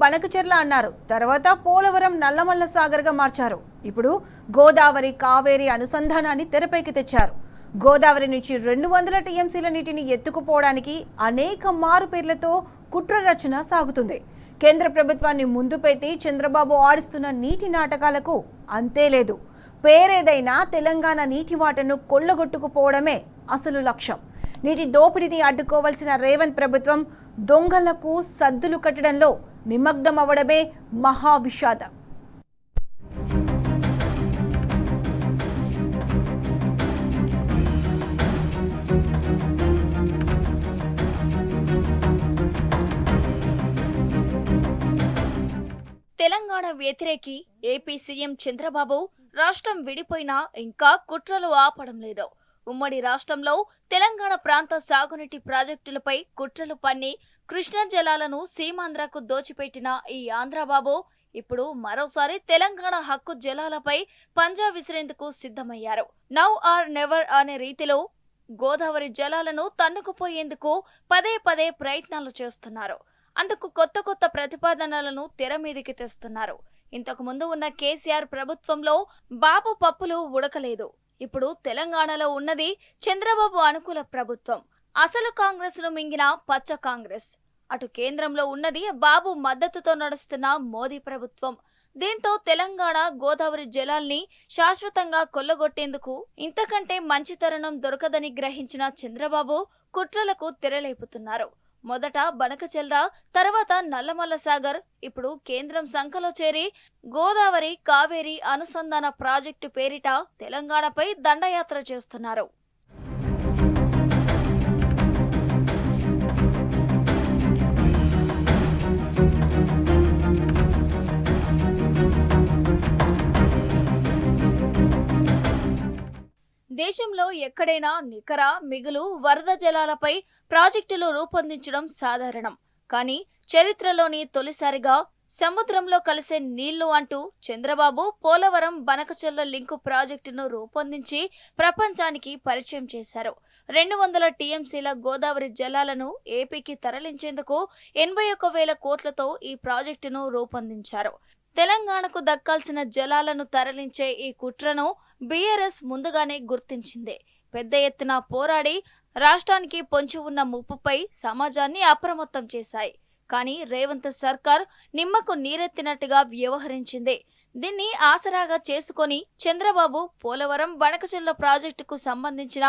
బనకచెర్ల అన్నారు. తర్వాత పోలవరం నల్లమల్ల సాగర్గా మార్చారు. ఇప్పుడు గోదావరి కావేరి అనుసంధానాన్ని తెరపైకి తెచ్చారు. గోదావరి నుంచి 200 టీఎంసీల నీటిని ఎత్తుకుపోవడానికి అనేక మారు పేర్లతో కుట్ర రచన సాగుతుంది. కేంద్ర ప్రభుత్వాన్ని ముందు పెట్టి చంద్రబాబు ఆడిస్తున్న నీటి నాటకాలకు అంతే లేదు. పేరేదైనా తెలంగాణ నీటి వాటను కొల్లగొట్టుకుపోవడమే అసలు లక్ష్యం. నీటి దోపిడీని అడ్డుకోవాల్సిన రేవంత్ ప్రభుత్వం దొంగలకు సద్దులు కట్టడంలో నిమగ్నం అవ్వడమే మహా విషాదం. తెలంగాణ వ్యతిరేకి ఏపీ సీఎం చంద్రబాబు రాష్ట్రం విడిపోయినా ఇంకా కుట్రలు ఆపడం లేదు. ఉమ్మడి రాష్ట్రంలో తెలంగాణ ప్రాంత సాగునీటి ప్రాజెక్టులపై కుట్రలు పన్ని కృష్ణా జలాలను సీమాంధ్రకు దోచిపెట్టిన ఈ ఆంధ్రబాబు ఇప్పుడు మరోసారి తెలంగాణ హక్కు జలాలపై పంజా విసిరేందుకు సిద్ధమయ్యారు. నౌ ఆర్ నెవర్ అనే రీతిలో గోదావరి జలాలను తన్నుకుపోయేందుకు పదే పదే ప్రయత్నాలు చేస్తున్నారు. అందుకు కొత్త కొత్త ప్రతిపాదనలను తెర మీదికి తెస్తున్నారు. ఇంతకు ముందు ఉన్న కేసీఆర్ ప్రభుత్వంలో బాబు పప్పులు ఉడకలేదు. ఇప్పుడు తెలంగాణలో ఉన్నది చంద్రబాబు అనుకూల ప్రభుత్వం. అసలు కాంగ్రెస్ ను మింగిన పచ్చ కాంగ్రెస్. అటు కేంద్రంలో ఉన్నది బాబు మద్దతుతో నడుస్తున్న మోదీ ప్రభుత్వం. దీంతో తెలంగాణ గోదావరి జలాల్ని శాశ్వతంగా కొల్లగొట్టేందుకు ఇంతకంటే మంచి తరుణం దొరకదని గ్రహించిన చంద్రబాబు కుట్రలకు తెరలేపుతున్నారు. మొదట బనకచెర్ల, తర్వాత నల్లమల్ల సాగర్, ఇప్పుడు కేంద్రం సంఖలో చేరి గోదావరి కావేరి అనుసంధాన ప్రాజెక్టు పేరిట తెలంగాణపై దండయాత్ర చేస్తున్నారు. దేశంలో ఎక్కడైనా నికర మిగులు వరద జలాలపై ప్రాజెక్టులు రూపొందించడం సాధారణం. కానీ చరిత్రలోని తొలిసారిగా సముద్రంలో కలిసే నీళ్లు అంటూ చంద్రబాబు పోలవరం బనకచెర్ల లింకు ప్రాజెక్టును రూపొందించి ప్రపంచానికి పరిచయం చేశారు. 200 టీఎంసీల గోదావరి జలాలను ఏపీకి తరలించేందుకు 81,000 కోట్లతో ఈ ప్రాజెక్టును రూపొందించారు. తెలంగాణకు దక్కాల్సిన జలాలను తరలించే ఈ కుట్రను బీఆర్ఎస్ ముందుగానే గుర్తించింది. పెద్ద ఎత్తున పోరాడి రాష్ట్రానికి పొంచి ఉన్న ముప్పుపై సమాజాన్ని అప్రమత్తం చేశాయి. కానీ రేవంత్ సర్కార్ నిమ్మకు నీరెత్తినట్టుగా వ్యవహరించింది. దీన్ని ఆసరాగా చేసుకొని చంద్రబాబు పోలవరం బనకచెర్ల ప్రాజెక్టుకు సంబంధించిన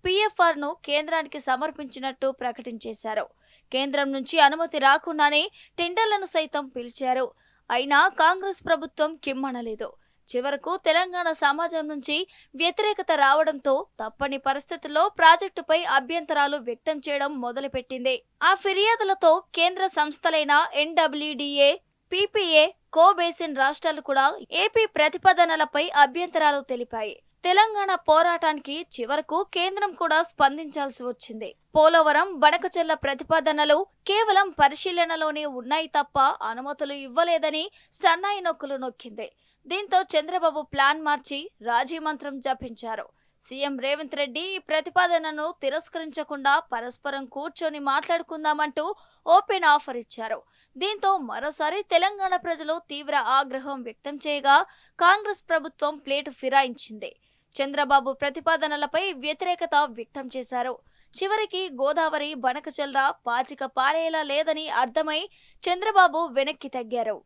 PFR ను కేంద్రానికి సమర్పించినట్టు ప్రకటించేశారు. కేంద్రం నుంచి అనుమతి రాకుండానే టెండర్లను సైతం పిలిచారు. అయినా కాంగ్రెస్ ప్రభుత్వం కిమ్మనలేదు. చివరకు తెలంగాణ సమాజం నుంచి వ్యతిరేకత రావడంతో తప్పని పరిస్థితుల్లో ప్రాజెక్టుపై అభ్యంతరాలు వ్యక్తం చేయడం మొదలుపెట్టింది. ఆ ఫిర్యాదులతో కేంద్ర సంస్థలైన NWDA, PPA, కో-బేసిన్ రాష్ట్రాలు కూడా ఏపీ ప్రతిపాదనలపై అభ్యంతరాలు తెలిపాయి. తెలంగాణ పోరాటానికి చివరకు కేంద్రం కూడా స్పందించాల్సి వచ్చింది. పోలవరం బనకచెర్ల ప్రతిపాదనలు కేవలం పరిశీలనలోనే ఉన్నాయి తప్ప అనుమతులు ఇవ్వలేదని సన్నాయి నొక్కులు నొక్కింది. దీంతో చంద్రబాబు ప్లాన్ మార్చి రాజీ మంత్రం జపించారు. సీఎం రేవంత్ రెడ్డి ఈ ప్రతిపాదనను తిరస్కరించకుండా పరస్పరం కూర్చొని మాట్లాడుకుందామంటూ ఓపెన్ ఆఫర్ ఇచ్చారు. దీంతో మరోసారి తెలంగాణ ప్రజలు తీవ్ర ఆగ్రహం వ్యక్తం చేయగా కాంగ్రెస్ ప్రభుత్వం ప్లేటు ఫిరాయించింది. చంద్రబాబు ప్రతిపాదనలపై వ్యతిరేకత వ్యక్తం చేశారు. చివరికి గోదావరి బనకచెర్ల పాచిక పారేలా లేదని అర్థమై చంద్రబాబు వెనక్కి తగ్గారు.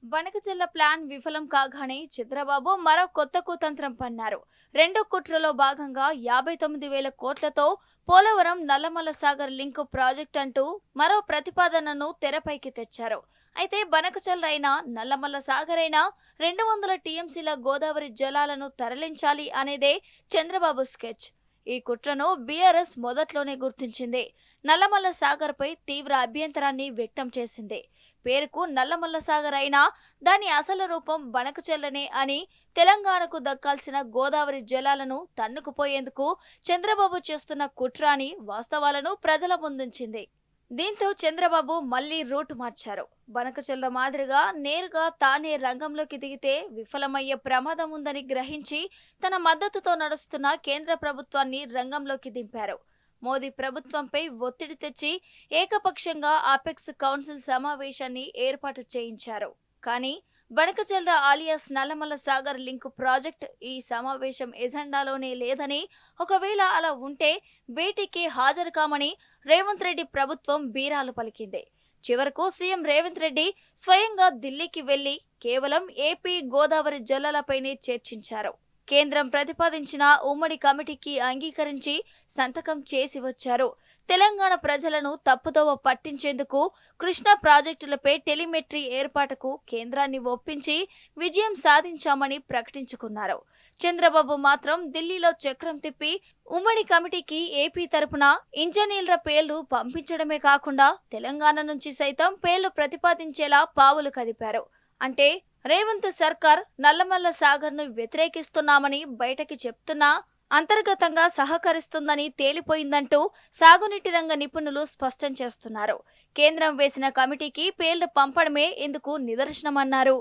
బనకచెర్ల ప్లాన్ విఫలం కాగానే చంద్రబాబు మరో కొత్త కుతంత్రం పన్నారు. రెండో కుట్రలో భాగంగా 59,000 కోట్లతో పోలవరం నల్లమల్ల సాగర్ లింకు ప్రాజెక్ట్ అంటూ మరో ప్రతిపాదనను తెరపైకి తెచ్చారు. అయితే బనకచెర్ల అయినా నల్లమల్ల సాగర్ అయినా 200 టీఎంసీల గోదావరి జలాలను తరలించాలి అనేదే చంద్రబాబు స్కెచ్. ఈ కుట్రను బీఆర్ఎస్ మొదట్లోనే గుర్తించింది. నల్లమల్ల సాగర్ పై తీవ్ర అభ్యంతరాన్ని వ్యక్తం చేసింది. పేరుకు నల్లమల్ల సాగర్ అయినా దాని అసలు రూపం బనకచెర్లనే అని, తెలంగాణకు దక్కాల్సిన గోదావరి జలాలను తన్నుకుపోయేందుకు చంద్రబాబు చేస్తున్న కుట్ర అని వాస్తవాలను ప్రజల ముందుంచింది. దీంతో చంద్రబాబు మళ్లీ రూట్ మార్చారు. బనకచెర్ల మాదిరిగా నేరుగా తానే రంగంలోకి దిగితే విఫలమయ్యే ప్రమాదం ఉందని గ్రహించి తన మద్దతుతో నడుస్తున్న కేంద్ర ప్రభుత్వాన్ని రంగంలోకి దింపారు. మోదీ ప్రభుత్వంపై ఒత్తిడి తెచ్చి ఏకపక్షంగా అపెక్స్ కౌన్సిల్ సమావేశాన్ని ఏర్పాటు చేయించారు. కానీ Banakacherla alias Nallamala Sagar link project ఈ సమావేశం ఎజెండాలోనే లేదని, ఒకవేళ అలా ఉంటే భేటీకి హాజరు కామని రేవంత్ రెడ్డి ప్రభుత్వం బీరాలు పలికింది. చివరకు సీఎం రేవంత్ రెడ్డి స్వయంగా ఢిల్లీకి వెళ్లి కేవలం ఏపీ గోదావరి జలాలపైనే చర్చించారు. కేంద్రం ప్రతిపాదించిన ఉమ్మడి కమిటీకి అంగీకరించి సంతకం చేసి వచ్చారు. తెలంగాణ ప్రజలను తప్పుదోవ పట్టించేందుకు కృష్ణా ప్రాజెక్టులపై టెలిమెట్రీ ఏర్పాటుకు కేంద్రాన్ని ఒప్పించి విజయం సాధించామని ప్రకటించుకున్నారు. చంద్రబాబు మాత్రం ఢిల్లీలో చక్రం తిప్పి ఉమ్మడి కమిటీకి ఏపీ తరపున ఇంజనీర్ల పేర్లు పంపించడమే కాకుండా తెలంగాణ నుంచి సైతం పేర్లు ప్రతిపాదించేలా పావులు కదిపారు. అంటే రేవంత్ సర్కార్ నల్లమల్ల సాగర్ ను వ్యతిరేకిస్తున్నామని బయటకి చెప్తున్నా అంతర్గతంగా సహకరిస్తుందని తేలిపోయిందంటూ సాగునీటి రంగ నిపుణులు స్పష్టం చేస్తున్నారు. కేంద్రం వేసిన కమిటీకి పేర్లు పంపడమే ఇందుకు నిదర్శనమన్నారు.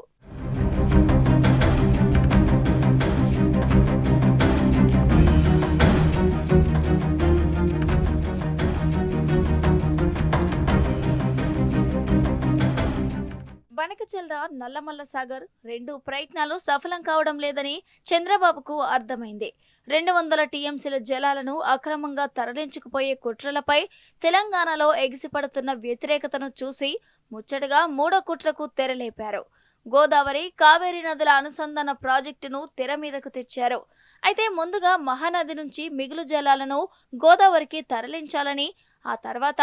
బనకచెర్ల నల్లమల్ల సాగర్ రెండు ప్రయత్నాలు సఫలం కావడం లేదని చంద్రబాబుకు అర్థమైంది. 200 టీఎంసీల జలాలను అక్రమంగా తరలించుకుపోయే కుట్రలపై తెలంగాణలో ఎగిసిపడుతున్న వ్యతిరేకతను చూసి ముచ్చటగా మూడో కుట్రకు తెరలేపారు. గోదావరి కావేరీ నదుల అనుసంధాన ప్రాజెక్టును తెర మీదకు తెచ్చారు. అయితే ముందుగా మహానది నుంచి మిగులు జలాలను గోదావరికి తరలించాలని, ఆ తర్వాత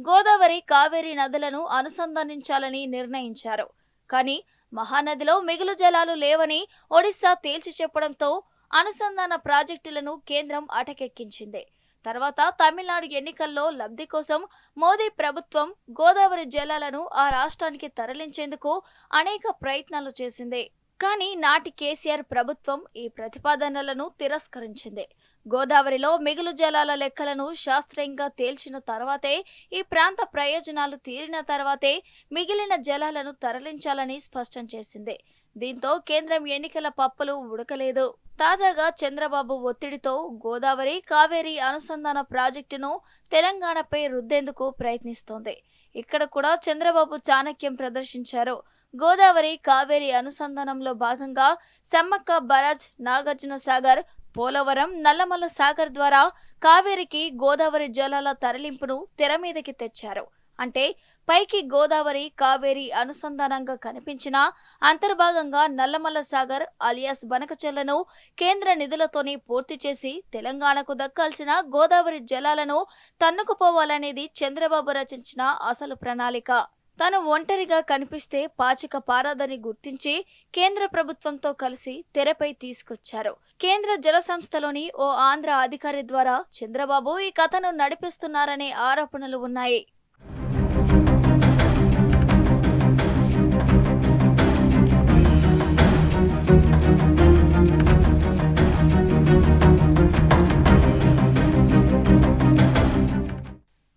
గోదావరి కావేరీ నదులను అనుసంధానించాలని నిర్ణయించారు. కానీ మహానదిలో మిగులు జలాలు లేవని ఒడిశా తేల్చి చెప్పడంతో అనుసంధాన ప్రాజెక్టులను కేంద్రం అటకెక్కించింది. తర్వాత తమిళనాడు ఎన్నికల్లో లబ్ధి కోసం మోదీ ప్రభుత్వం గోదావరి జలాలను ఆ రాష్ట్రానికి తరలించేందుకు అనేక ప్రయత్నాలు చేసింది. కానీ నాటి కేసీఆర్ ప్రభుత్వం ఈ ప్రతిపాదనలను తిరస్కరించింది. గోదావరిలో మిగులు జలాల లెక్కలను శాస్త్రీయంగా తేల్చిన తర్వాతే, ఈ ప్రాంత ప్రయోజనాలు తీరిన తర్వాతే మిగిలిన జలాలను తరలించాలని స్పష్టం చేసింది. దీంతో కేంద్రం ఎన్నికల పప్పులు ఉడకలేదు. తాజాగా చంద్రబాబు ఒత్తిడితో గోదావరి కావేరీ అనుసంధాన ప్రాజెక్టును తెలంగాణపై రుద్దేందుకు ప్రయత్నిస్తోంది. ఇక్కడ కూడా చంద్రబాబు చాణక్యం ప్రదర్శించారు. గోదావరి కావేరీ అనుసంధానంలో భాగంగా సమ్మక్క బరాజ్, నాగార్జున సాగర్, పోలవరం, నల్లమల్ల సాగర్ ద్వారా కావేరికి గోదావరి జలాల తరలింపును తెర మీదకి తెచ్చారు. అంటే పైకి గోదావరి కావేరీ అనుసంధానంగా కనిపించినా అంతర్భాగంగా నల్లమల్ల సాగర్ అలియాస్ బనకచెర్లను కేంద్ర నిధులతోనే పూర్తి చేసి తెలంగాణకు దక్కాల్సిన గోదావరి జలాలను తన్నుకుపోవాలనేది చంద్రబాబు రచించిన అసలు ప్రణాళిక. తాను ఒంటరిగా కనిపిస్తే పాచిక పారాదని గుర్తించి కేంద్ర ప్రభుత్వంతో కలిసి తెరపై తీసుకొచ్చారు. కేంద్ర జల సంస్థలోని ఓ ఆంధ్ర అధికారి ద్వారా చంద్రబాబు ఈ కథను నడిపిస్తున్నారనే ఆరోపణలు ఉన్నాయి.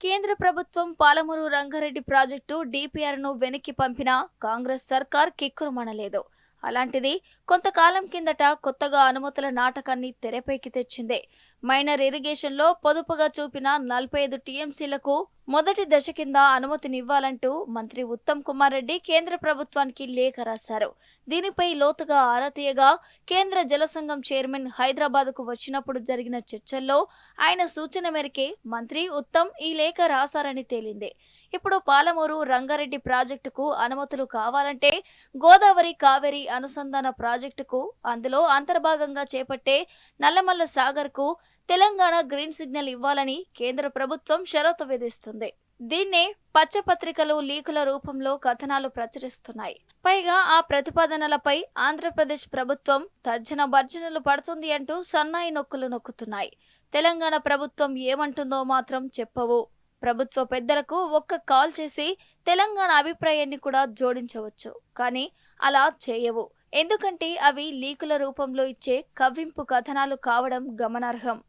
కేంద్ర ప్రభుత్వం పాలమూరు రంగారెడ్డి ప్రాజెక్టు డిపిఆర్ను వెనక్కి పంపినా కాంగ్రెస్ సర్కార్ కిక్కురుమనలేదు. అలాంటిది కొంతకాలం కిందట కొత్తగా అనుమతుల నాటకాన్ని తెరపైకి తెచ్చింది. మైనర్ ఇరిగేషన్లో పొదుపుగా చూపిన 45 టీఎంసీలకు మొదటి దశ కింద అనుమతినివ్వాలంటూ మంత్రి ఉత్తమ్ కుమార్ రెడ్డి కేంద్ర ప్రభుత్వానికి లేఖ రాశారు. దీనిపై లోతుగా ఆరా తీయగా కేంద్ర జల సంఘం చైర్మన్ హైదరాబాద్కు వచ్చినప్పుడు జరిగిన చర్చల్లో ఆయన సూచన మేరకే మంత్రి ఉత్తమ్ ఈ లేఖ రాశారని తేలింది. ఇప్పుడు పాలమూరు రంగారెడ్డి ప్రాజెక్టుకు అనుమతులు కావాలంటే గోదావరి కావేరీ అనుసంధాన ప్రాజెక్టుకు, అందులో అంతర్భాగంగా చేపట్టే నల్లమల్ల సాగర్కు తెలంగాణ గ్రీన్ సిగ్నల్ ఇవ్వాలని కేంద్ర ప్రభుత్వం షరతు విధిస్తుంది. దీన్నే పచ్చపత్రికలు లీకుల రూపంలో కథనాలు ప్రచురిస్తున్నాయి. పైగా ఆ ప్రతిపాదనలపై ఆంధ్రప్రదేశ్ ప్రభుత్వం తర్జన భర్జనలు పడుతుంది అంటూ సన్నాయి నొక్కులు నొక్కుతున్నాయి. తెలంగాణ ప్రభుత్వం ఏమంటుందో మాత్రం చెప్పవు. ప్రభుత్వ పెద్దలకు ఒక్క కాల్ చేసి తెలంగాణ అభిప్రాయాన్ని కూడా జోడించవచ్చు, కానీ అలా చేయవు. ఎందుకంటే అవి లీకుల రూపంలో ఇచ్చే కవ్వింపు కథనాలు కావడం గమనార్హం.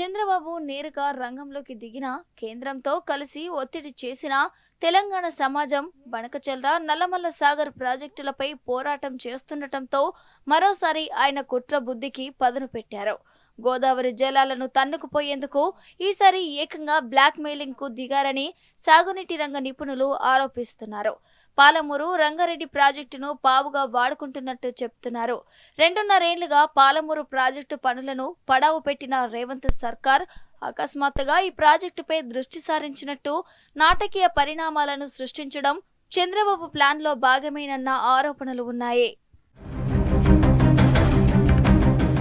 చంద్రబాబు నేరుగా రంగంలోకి దిగిన కేంద్రంతో కలిసి ఒత్తిడి చేసిన తెలంగాణ సమాజం బనకచెర్ల నల్లమల్ల సాగర్ ప్రాజెక్టులపై పోరాటం చేస్తుండటంతో మరోసారి ఆయన కుట్ర బుద్ధికి పదును పెట్టారు. గోదావరి జలాలను తన్నుకుపోయేందుకు ఈసారి ఏకంగా బ్లాక్ మెయిలింగ్ కు దిగారని సాగునీటి రంగ నిపుణులు ఆరోపిస్తున్నారు. పాలమూరు రంగారెడ్డి ప్రాజెక్టును పావుగా వాడుకుంటున్నట్టు చెప్తున్నారు. 2.5 ఏళ్లుగా పాలమూరు ప్రాజెక్టు పనులను పడావు పెట్టిన రేవంత్ సర్కార్ అకస్మాత్తుగా ఈ ప్రాజెక్టుపై దృష్టి సారించినట్టు నాటకీయ పరిణామాలను సృష్టించడం చంద్రబాబు ప్లాన్లో భాగమేనన్న ఆరోపణలు ఉన్నాయి.